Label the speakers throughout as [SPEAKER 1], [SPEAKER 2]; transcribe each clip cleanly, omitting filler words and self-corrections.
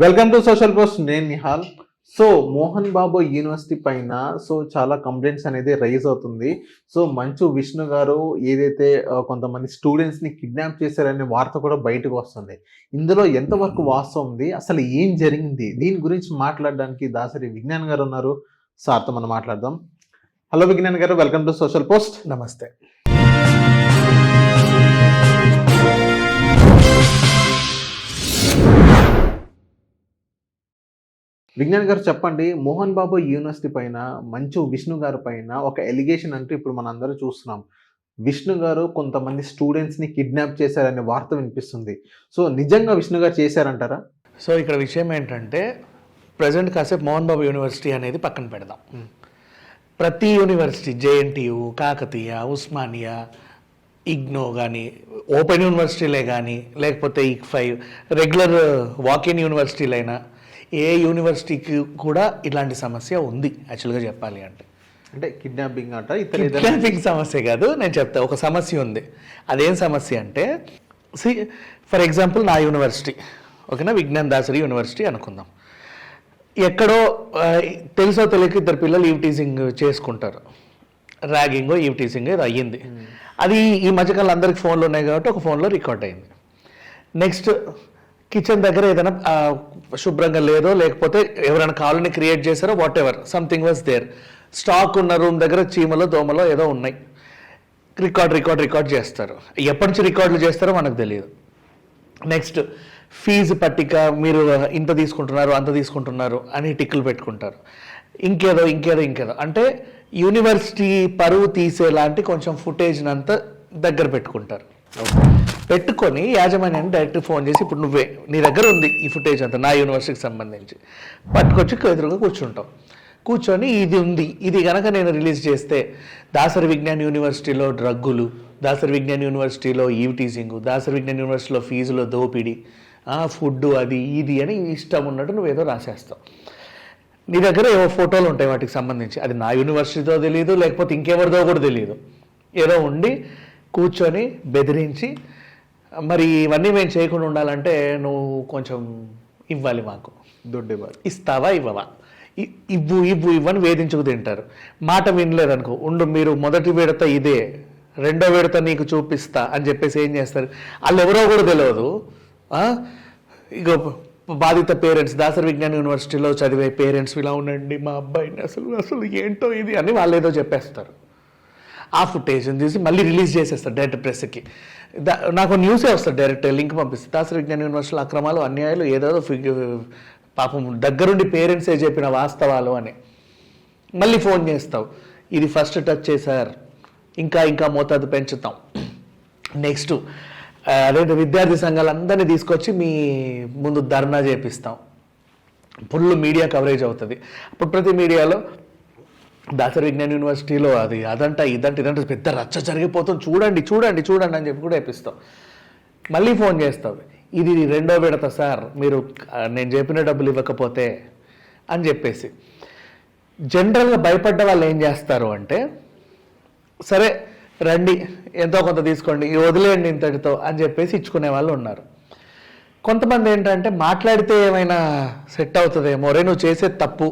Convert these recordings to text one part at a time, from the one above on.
[SPEAKER 1] Welcome to social post. నేను Nihal. So Mohan Babu university పైన చాలా కంప్లైంట్స్ అనేది రైజ్ అవుతుంది. మంచు విష్ణు గారు ఏదైతే కొంతమంది స్టూడెంట్స్ని కిడ్నాప్ చేశారనే వార్త కూడా బయటకు వస్తుంది. ఇందులో ఎంతవరకు వాస్తవం ఉంది, అసలు ఏం జరిగింది, దీని గురించి మాట్లాడడానికి దాసరి విజ్ఞాన్ గారు ఉన్నారు. సార్తో మనం మాట్లాడదాం. హలో విజ్ఞాన్ గారు, వెల్కమ్ టు సోషల్ పోస్ట్.
[SPEAKER 2] నమస్తే.
[SPEAKER 1] విజ్ఞాన్ గారు చెప్పండి, మోహన్ బాబు యూనివర్సిటీ పైన మంచు విష్ణు గారి పైన ఒక ఎలిగేషన్ అంటూ ఇప్పుడు మనం అందరూ చూస్తున్నాం. విష్ణు గారు కొంతమంది స్టూడెంట్స్ని కిడ్నాప్ చేశారనే వార్త వినిపిస్తుంది. నిజంగా విష్ణు గారు చేశారంటారా?
[SPEAKER 2] ఇక్కడ విషయం ఏంటంటే, ప్రజెంట్ కాసేపు మోహన్ బాబు యూనివర్సిటీ అనేది పక్కన పెడదాం. ప్రతి యూనివర్సిటీ, జేఎన్టీయు, కాకతీయ, ఉస్మానియా, ఇగ్నో కానీ, ఓపెన్ యూనివర్సిటీలే కానీ, లేకపోతే IC5 రెగ్యులర్ వాకిన్ యూనివర్సిటీలైనా, ఏ యూనివర్సిటీకి కూడా ఇలాంటి సమస్య ఉంది. యాక్చువల్గా చెప్పాలి అంటే
[SPEAKER 1] కిడ్నాపింగ్
[SPEAKER 2] కిడ్నాపింగ్ సమస్య కాదు, నేను చెప్తా. ఒక సమస్య ఉంది. అదేం సమస్య అంటే, ఫర్ ఎగ్జాంపుల్ నా యూనివర్సిటీ, ఓకేనా, విజ్ఞాన్ దాసరి యూనివర్సిటీ అనుకుందాం. ఎక్కడో తెలుసో తెలియక ఇద్దరు పిల్లలు ఈవ్ టీజింగ్ చేసుకుంటారు. ర్యాగింగో ఈవ్ టీజింగ్ ఏదో అయ్యింది. అది ఈ మధ్యకాలంలో అందరికి ఫోన్లు ఉన్నాయి కాబట్టి ఒక ఫోన్లో రికార్డ్ అయింది. నెక్స్ట్ కిచెన్ దగ్గర ఏదైనా శుభ్రంగా లేదో, లేకపోతే ఎవరైనా కాలనీ క్రియేట్ చేశారో, whatever something was there. Stock ఉన్న రూమ్ దగ్గర చీమలో దోమలో ఏదో ఉన్నాయి. రికార్డ్ చేస్తారు. ఎప్పటి నుంచి రికార్డులు చేస్తారో మనకు తెలియదు. నెక్స్ట్ ఫీజు పట్టిక, మీరు ఇంత తీసుకుంటున్నారు అంత తీసుకుంటున్నారు అని టిక్కులు పెట్టుకుంటారు. ఇంకేదో అంటే యూనివర్సిటీ పరువు తీసేలాంటి కొంచెం ఫుటేజ్ని అంతా దగ్గర పెట్టుకుంటారు. పెట్టుకొని యాజమాన్యాన్ని డైరెక్ట్ ఫోన్ చేసి, ఇప్పుడు నువ్వే, నీ దగ్గర ఉంది ఈ ఫుటేజ్ అంతా నా యూనివర్సిటీకి సంబంధించి, పట్టుకొచ్చి ఎదురుగా కూర్చుంటాం. కూర్చొని ఇది ఉంది, ఇది కనుక నేను రిలీజ్ చేస్తే దాసరి విజ్ఞాన్ యూనివర్సిటీలో డ్రగ్గులు, దాసరి విజ్ఞాన్ యూనివర్సిటీలో ఈవ్ టీజింగ్, దాసరి విజ్ఞాన్ యూనివర్సిటీలో ఫీజులో దోపిడీ, ఫుడ్ అది ఇది అని ఇష్టం ఉన్నట్టు నువ్వేదో రాసేస్తావు. నీ దగ్గర ఏవో ఫోటోలు ఉంటాయి వాటికి సంబంధించి. అది నా యూనివర్సిటీతో తెలియదు, లేకపోతే ఇంకెవరిదో కూడా తెలియదు. ఏదో ఉండి కూర్చొని బెదిరించి, మరి ఇవన్నీ మేము చేయకుండా ఉండాలంటే నువ్వు కొంచెం ఇవ్వాలి, మాకు
[SPEAKER 1] దుడ్డు ఇవ్వాలి,
[SPEAKER 2] ఇస్తావా ఇవ్వవా, ఇవ్వు అని వేధించుకు తింటారు. మాట వినలేదనుకో, ఉండు మీరు మొదటి విడత ఇదే, రెండో విడత నీకు చూపిస్తా అని చెప్పేసి ఏం చేస్తారు, వాళ్ళు ఎవరో కూడా తెలియదు. ఇక బాధిత పేరెంట్స్, దాసరి విజ్ఞాన్ యూనివర్సిటీలో చదివే పేరెంట్స్, ఇలా ఉండండి మా అబ్బాయిని, అసలు ఏంటో ఇది అని వాళ్ళు ఏదో చెప్పేస్తారు. ఆ ఫుటేజ్ని తీసి మళ్ళీ రిలీజ్ చేసేస్తారు డైరెక్ట్ ప్రెస్కి. నాకు న్యూసే వస్తుంది, డైరెక్ట్ లింక్ పంపిస్తుంది. దాసరి విజ్ఞాన్ యూనివర్సిటీలో అక్రమాలు, అన్యాయాలు, ఏదో పాపం దగ్గరుండి పేరెంట్సే చెప్పిన వాస్తవాలు అని. మళ్ళీ ఫోన్ చేస్తావు, ఇది ఫస్ట్ టచ్ చేశారు, ఇంకా మోతాదు పెంచుతాం. నెక్స్ట్ అదేంటి, విద్యార్థి సంఘాలందరినీ తీసుకొచ్చి మీ ముందు ధర్నా చేపిస్తాం. ఫుల్ మీడియా కవరేజ్ అవుతుంది. అప్పుడు ప్రతి మీడియాలో దాసరి విజ్ఞాన్ యూనివర్సిటీలో అదంట ఇదంటే పెద్ద రచ్చ జరిగిపోతుంది, చూడండి అని చెప్పి కూడా వేపిస్తాం. మళ్ళీ ఫోన్ చేస్తావు, ఇది రెండో విడత సార్, మీరు నేను చెప్పిన డబ్బులు ఇవ్వకపోతే అని చెప్పేసి. జనరల్గా భయపడ్డ వాళ్ళు ఏం చేస్తారు అంటే, సరే రండి ఎంతో కొంత తీసుకోండి, వదిలేయండి ఇంతటితో అని చెప్పేసి ఇచ్చుకునే వాళ్ళు ఉన్నారు. కొంతమంది ఏంటంటే, మాట్లాడితే ఏమైనా సెట్ అవుతుందేమో, నువ్వు చేసేది తప్పు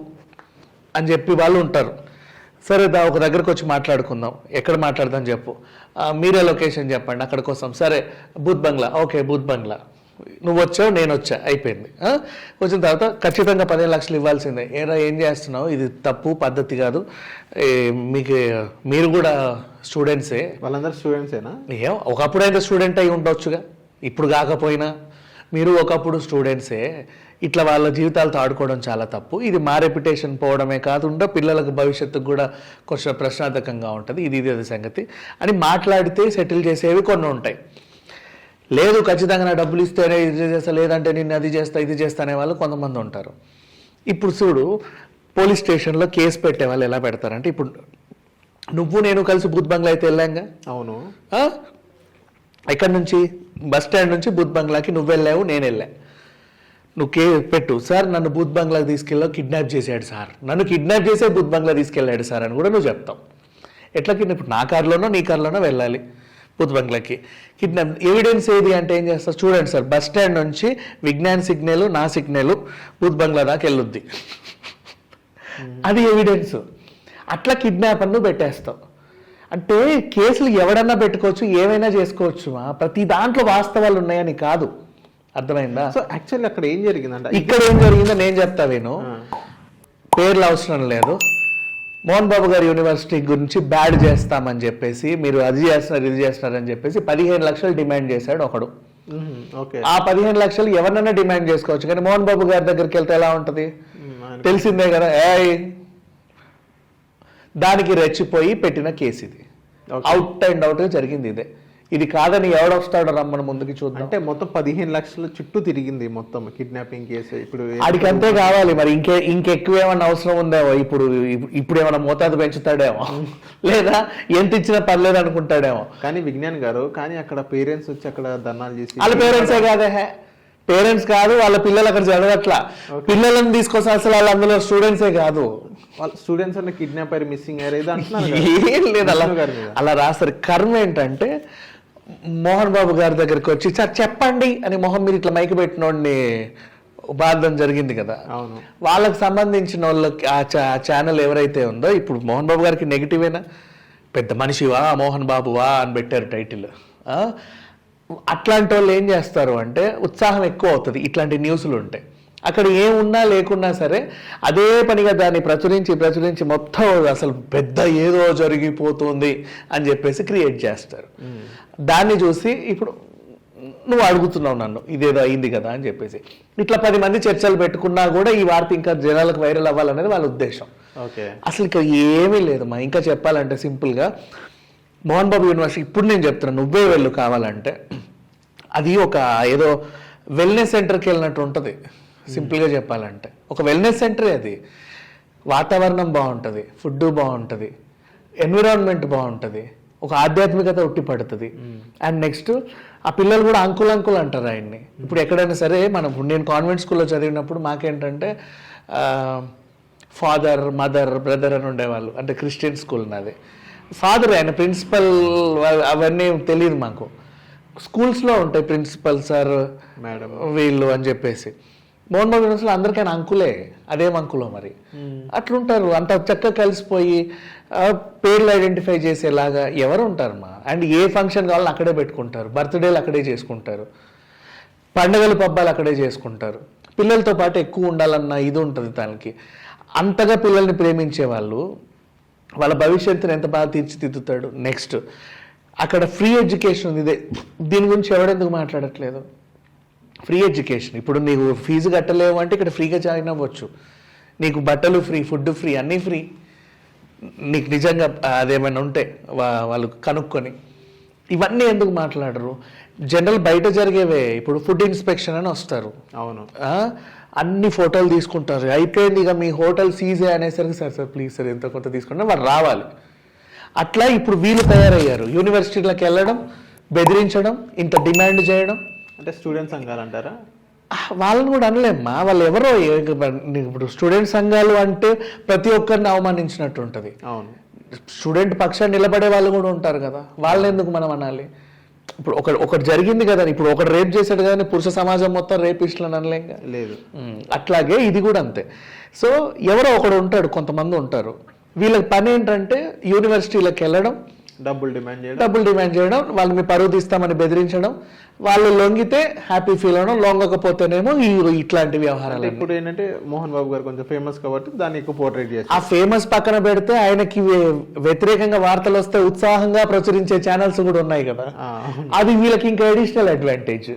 [SPEAKER 2] అని చెప్పి వాళ్ళు ఉంటారు. సరే ఒక దగ్గరకు వచ్చి మాట్లాడుకుందాం, ఎక్కడ మాట్లాడదాం చెప్పు, మీరే లొకేషన్ చెప్పండి అక్కడ కోసం. సరే బూత్ బంగ్లా, ఓకే బూత్ బంగ్లా, నువ్వు వచ్చావు నేను వచ్చా, అయిపోయింది. వచ్చిన తర్వాత ఖచ్చితంగా 15 లక్షలు ఇవ్వాల్సిందే. ఏం చేస్తున్నావు, ఇది తప్పు పద్ధతి కాదు, మీరు కూడా స్టూడెంట్సే.
[SPEAKER 1] వాళ్ళందరూ స్టూడెంట్సేనా?
[SPEAKER 2] ఒకప్పుడు అయితే స్టూడెంట్ అయి ఉండొచ్చుగా, ఇప్పుడు కాకపోయినా మీరు ఒకప్పుడు స్టూడెంట్సే. ఇట్లా వాళ్ళ జీవితాలతో ఆడుకోవడం చాలా తప్పు. ఇది మా రెప్యుటేషన్ పోవడమే కాకుండా పిల్లలకు భవిష్యత్తుకు కూడా కొంచెం ప్రశ్నార్థకంగా ఉంటుంది. ఇది సంగతి అని మాట్లాడితే సెటిల్ చేసేవి కొన్ని ఉంటాయి. లేదు ఖచ్చితంగా నా డబ్బులు ఇస్తేనే ఇది చేస్తా, లేదంటే నేను అది చేస్తా ఇది చేస్తా అనే వాళ్ళు కొంతమంది ఉంటారు. ఇప్పుడు చూడు, పోలీస్ స్టేషన్లో కేసు పెట్టే వాళ్ళు ఎలా పెడతారంటే, ఇప్పుడు నువ్వు నేను కలిసి బూత్ బంగ్లా అయితే వెళ్ళాంగా.
[SPEAKER 1] అవును.
[SPEAKER 2] ఎక్కడి నుంచి, బస్ స్టాండ్ నుంచి బూత్ బంగ్లాకి నువ్వు వెళ్ళావు, నేను వెళ్ళా. నువ్వు పెట్టు, సార్ నన్ను బూత్ బంగ్లాకి తీసుకెళ్ళావు, కిడ్నాప్ చేశాడు సార్, నన్ను కిడ్నాప్ చేసే బూత్ బంగ్లా తీసుకెళ్ళాడు సార్ అని కూడా నువ్వు చెప్తావు. ఎట్లా ఇప్పుడు నా కారులోనో నీ కారులోనో వెళ్ళాలి. Booth బంగ్లాకి kidnap. ఎవిడెన్స్ ఏది అంటే ఏం చేస్తారు చూడండి సార్, బస్ స్టాండ్ నుంచి విజ్ఞాన్ సిగ్నల్ నా సిగ్నల్ బూత్ బంగ్లా దాకా వెళ్ళొద్ది, అది ఎవిడెన్స్. అట్లా కిడ్నాపర్ను పెట్టేస్తాం. అంటే కేసులు ఎవడన్నా పెట్టుకోవచ్చు, ఏమైనా చేసుకోవచ్చు, ప్రతి దాంట్లో వాస్తవాలు ఉన్నాయని కాదు, అర్థమైందా?
[SPEAKER 1] సో యాక్చువల్లీ అక్కడ ఏం జరిగిందంటే,
[SPEAKER 2] ఇక్కడ ఏం జరిగిందో నేను చెప్తా విను, పేర్లు అవసరం లేదు. మోహన్ బాబు గారి యూనివర్సిటీ గురించి బ్యాడ్ చేస్తామని చెప్పేసి, మీరు అది చేస్తున్నారు ఇది చేస్తున్నారు అని చెప్పేసి 15 లక్షలు డిమాండ్ చేశాడు ఒకడు. ఆ 15 లక్షలు ఎవరినైనా డిమాండ్ చేసుకోవచ్చు, కానీ మోహన్ బాబు గారి దగ్గరికి వెళ్తే ఎలా ఉంటది తెలిసిందే కదా. దానికి రెచ్చిపోయి పెట్టిన కేసు ఇది, అవుట్ అండ్ అవుట్ గా జరిగింది ఇదే. ఇది కాదని ఎవడొస్తాడో రమ్మని ముందుకి చూద్దాం.
[SPEAKER 1] అంటే మొత్తం 15 లక్షల చుట్టూ తిరిగింది మొత్తం కిడ్నాపింగ్ కేసు. ఇప్పుడు
[SPEAKER 2] ఆడికి అంతే కావాలి మరి, ఇంకెక్కువ ఏమన్నా అవసరం ఉందేమో, ఇప్పుడు ఏమైనా మోతాదు పెంచుతాడేమో, లేదా ఎంత ఇచ్చినా పర్లేదు అనుకుంటాడేమో.
[SPEAKER 1] కానీ విజ్ఞాన్ గారు, కానీ అక్కడ పేరెంట్స్ వచ్చి అక్కడ ధర్నాలు చేసి,
[SPEAKER 2] వాళ్ళ పేరెంట్సే కాదే, పేరెంట్స్ కాదు వాళ్ళ పిల్లలు అక్కడ చదవట్లా, పిల్లలను తీసుకొస్తే అసలు వాళ్ళ అందులో స్టూడెంట్సే కాదు,
[SPEAKER 1] వాళ్ళ స్టూడెంట్స్ అన్న కిడ్నాప్ అయ్యారు, మిస్సింగ్ అయ్యారు ఏదో అంటున్నారు.
[SPEAKER 2] ఏం లేదు అలా రాస్తారు. కర్మ ఏంటంటే మోహన్ బాబు గారి దగ్గరికి వచ్చి సార్ చెప్పండి అని మొహం మీరు ఇట్లా మైకి పెట్టినోడిని బాధం జరిగింది కదా.
[SPEAKER 1] అవును,
[SPEAKER 2] వాళ్ళకి సంబంధించిన వాళ్ళకి ఆ ఛానల్ ఎవరైతే ఉందో, ఇప్పుడు మోహన్ బాబు గారికి నెగిటివేనా, పెద్ద మనిషివా మోహన్ బాబువా అని పెట్టారు టైటిల్. అట్లాంటి వాళ్ళు ఏం చేస్తారు అంటే ఉత్సాహం ఎక్కువ అవుతుంది ఇట్లాంటి న్యూస్లు ఉంటాయి. అక్కడ ఏమున్నా లేకున్నా సరే అదే పనిగా దాన్ని ప్రచురించి మొత్తం అసలు పెద్ద ఏదో జరిగిపోతుంది అని చెప్పేసి క్రియేట్ చేస్తారు. దాన్ని చూసి ఇప్పుడు నువ్వు అడుగుతున్నావు నన్ను ఇదేదో అయింది కదా అని చెప్పేసి, ఇట్లా 10 మంది చర్చలు పెట్టుకున్నా కూడా ఈ వార్త ఇంకా జనాలకు వైరల్ అవ్వాలనేది వాళ్ళ ఉద్దేశం. అసలు ఇక్కడ ఏమీ లేదు మా. ఇంకా చెప్పాలంటే సింపుల్గా మోహన్ బాబు యూనివర్సిటీ, ఇప్పుడు నేను చెప్తున్నా నువ్వే వెళ్ళు కావాలంటే, అది ఒక ఏదో వెల్నెస్ సెంటర్కి వెళ్ళినట్టు ఉంటుంది. సింపుల్గా చెప్పాలంటే ఒక వెల్నెస్ సెంటరే అది. వాతావరణం బాగుంటుంది, ఫుడ్ బాగుంటుంది, ఎన్విరాన్మెంట్ బాగుంటుంది, ఒక ఆధ్యాత్మికత ఉట్టి పడుతుంది. అండ్ నెక్స్ట్ ఆ పిల్లలు కూడా అంకుల్ అంటారు ఆయన్ని. ఇప్పుడు ఎక్కడైనా సరే నేను కాన్వెంట్ స్కూల్లో చదివినప్పుడు మాకేంటంటే ఫాదర్ మదర్ బ్రదర్ అని ఉండేవాళ్ళు. అంటే క్రిస్టియన్ స్కూల్ నాది. ఫాదర్ ఆయన ప్రిన్సిపల్ అవన్నీ తెలియదు మాకు. స్కూల్స్లో ఉంటాయి ప్రిన్సిపల్ సార్ మేడం వీళ్ళు అని చెప్పేసి. మోహన్ బాబు యూనివర్సిటీలో అందరికైనా అంకులే, అదేం అంకులో మరి అట్లుంటారు. అంత చక్కగా కలిసిపోయి పేర్లు ఐడెంటిఫై చేసేలాగా ఎవరు ఉంటారు మా. అండ్ ఏ ఫంక్షన్ కావాలని అక్కడే పెట్టుకుంటారు, బర్త్డేలు అక్కడే చేసుకుంటారు, పండుగలు పబ్బాలు అక్కడే చేసుకుంటారు. పిల్లలతో పాటు ఎక్కువ ఉండాలన్న ఇది ఉంటుంది దానికి. అంతగా పిల్లల్ని ప్రేమించే వాళ్ళు వాళ్ళ భవిష్యత్తుని ఎంత బాగా తీర్చిదిద్దుతాడు. నెక్స్ట్ అక్కడ ఫ్రీ ఎడ్యుకేషన్ ఉంది. దీని గురించి ఎవడెందుకు మాట్లాడట్లేదు? Free education. ఇప్పుడు నీకు ఫీజు కట్టలేవు అంటే ఇక్కడ ఫ్రీగా జాయిన్ అవ్వచ్చు. నీకు బట్టలు ఫ్రీ, ఫుడ్ ఫ్రీ, అన్నీ ఫ్రీ. నీకు నిజంగా అదేమైనా ఉంటే వాళ్ళు కనుక్కొని. ఇవన్నీ ఎందుకు మాట్లాడరు? జనరల్ బయట జరిగేవే. ఇప్పుడు ఫుడ్ ఇన్స్పెక్షన్ అని వస్తారు.
[SPEAKER 1] అవును,
[SPEAKER 2] అన్ని ఫోటోలు తీసుకుంటారు. అయిపోయింది ఇక మీ హోటల్ సీజే అనేసరికి సార్ ప్లీజ్ సార్ ఎంత కొంత తీసుకుంటే వాళ్ళు రావాలి. అట్లా ఇప్పుడు వీళ్ళు తయారయ్యారు. యూనివర్సిటీలకు వెళ్ళడం, బెదిరించడం, ఇంత డిమాండ్ చేయడం.
[SPEAKER 1] అంటే స్టూడెంట్ సంఘాలు అంటారా?
[SPEAKER 2] వాళ్ళని కూడా అనలేమ్మా. వాళ్ళు ఎవరో ఇప్పుడు స్టూడెంట్ సంఘాలు అంటే ప్రతి ఒక్కరిని అవమానించినట్టు ఉంటుంది.
[SPEAKER 1] అవును,
[SPEAKER 2] స్టూడెంట్ పక్షాన్ని నిలబడే వాళ్ళు కూడా ఉంటారు కదా, వాళ్ళని ఎందుకు మనం అనాలి? ఇప్పుడు ఒకటి జరిగింది కదా, ఇప్పుడు ఒకటి రేప్ చేశాడు కదా, పురుష సమాజం మొత్తం రేపిస్టులని అనలేం
[SPEAKER 1] లేదు.
[SPEAKER 2] అట్లాగే ఇది కూడా అంతే. సో ఎవరో ఒకడు ఉంటాడు, కొంతమంది ఉంటారు. వీళ్ళకి పని ఏంటంటే యూనివర్సిటీలకు వెళ్ళడం,
[SPEAKER 1] డబ్బులు డిమాండ్ చేయడం,
[SPEAKER 2] వాళ్ళు మీ పరువు తీస్తామని బెదిరించడం, వాళ్ళు లొంగితే హ్యాపీ ఫీల్ అవడం, లొంగకపోతేనేమో ఇట్లాంటి వ్యవహారాలు.
[SPEAKER 1] ఇప్పుడు ఏంటంటే మోహన్ బాబు గారు కొంచెం ఫేమస్ కాబట్టి దాన్ని ఎక్కువ పోర్ట్రేట్ చేస్తారు.
[SPEAKER 2] ఆ ఫేమస్ పక్కన పెడితే ఆయనకి వ్యతిరేకంగా వార్తలు వస్తే ఉత్సాహంగా ప్రచురించే ఛానల్స్ కూడా ఉన్నాయి కదా, అది వీళ్ళకి ఇంకా అడిషనల్ అడ్వాంటేజ్.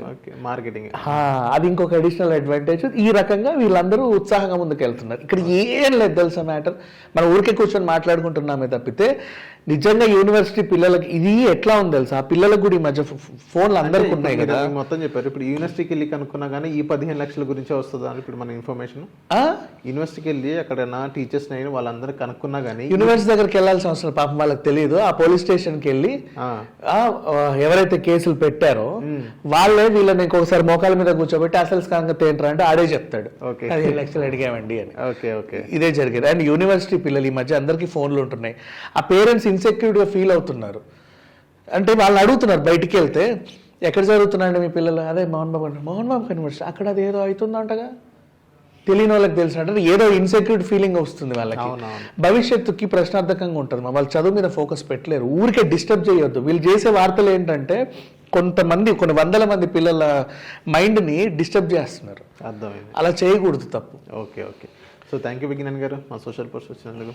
[SPEAKER 1] మార్కెటింగ్
[SPEAKER 2] అది ఇంకొక అడిషనల్ అడ్వాంటేజ్. ఈ రకంగా వీళ్ళందరూ ఉత్సాహంగా ముందుకు వెళ్తున్నారు. ఇక్కడ ఏం లేదు తెలుసా మ్యాటర్, మనం ఊరికే కూర్చొని మాట్లాడుకుంటున్నామే తప్పితే నిజంగా యూనివర్సిటీ పిల్లలకి ఇది ఎట్లా ఉంది తెలుసా? ఆ పిల్లలకు కూడా ఈ మధ్య ఫోన్లు అందరికి ఉన్నాయి కదా.
[SPEAKER 1] మొత్తం చెప్పారు. ఇప్పుడు యూనివర్సిటీకి వెళ్ళి కనుక్కున్నా కానీ ఈ 15 లక్షల గురించే వస్తుందా అని ఇప్పుడు మన ఇన్ఫర్మేషన్. యూనివర్సిటీకి వెళ్ళి అక్కడ టీచర్స్ అయిన వాళ్ళందరూ కనుక్కున్నా కానీ
[SPEAKER 2] యూనివర్సిటీ దగ్గరికి వెళ్ళాల్సిన అవసరం పాపం వాళ్ళకి తెలియదు. ఆ పోలీస్ స్టేషన్కి వెళ్ళి ఎవరైతే కేసులు పెట్టారో వాళ్ళే వీళ్ళని ఇంకొకసారి మోకాల మీద కూర్చోబెట్టి అసలు సంగతి ఏంటంటే అంటే ఆడే చెప్తాడు 15 లక్షలు అడిగామండి అని. ఇదే జరిగేది. అండ్ యూనివర్సిటీ పిల్లలు ఈ మధ్య అందరికీ ఫోన్లు ఉంటున్నాయి. ఆ పేరెంట్స్ ఇన్సెక్యూర్డ్గా ఫీల్ అవుతున్నారు. అంటే వాళ్ళని అడుగుతున్నారు బయటికి వెళ్తే, ఎక్కడ చదువుతున్నారండి మీ పిల్లలు? అదే మోహన్ బాబు అంటే, మోహన్ బాబు యూనివర్సిటీ, అక్కడ అది ఏదో అవుతుందంటగా. తెలియని వాళ్ళకి తెలిసినట్టు ఏదో ఇన్సెక్యూర్ ఫీలింగ్ వస్తుంది వాళ్ళకి. భవిష్యత్తుకి ప్రశ్నార్థకంగా ఉంటుంది. వాళ్ళు చదువు మీద ఫోకస్ పెట్టలేరు. ఊరికే డిస్టర్బ్ చేయొద్దు. వీళ్ళు చేసే వార్తలు ఏంటంటే కొన్ని వందల మంది పిల్లల మైండ్ని డిస్టర్బ్ చేస్తున్నారు.
[SPEAKER 1] అర్థమైంది.
[SPEAKER 2] అలా చేయకూడదు, తప్పు.
[SPEAKER 1] Okay. So thank you Vignan గారు మా సోషల్ పోస్ట్ వచ్చినందుకు.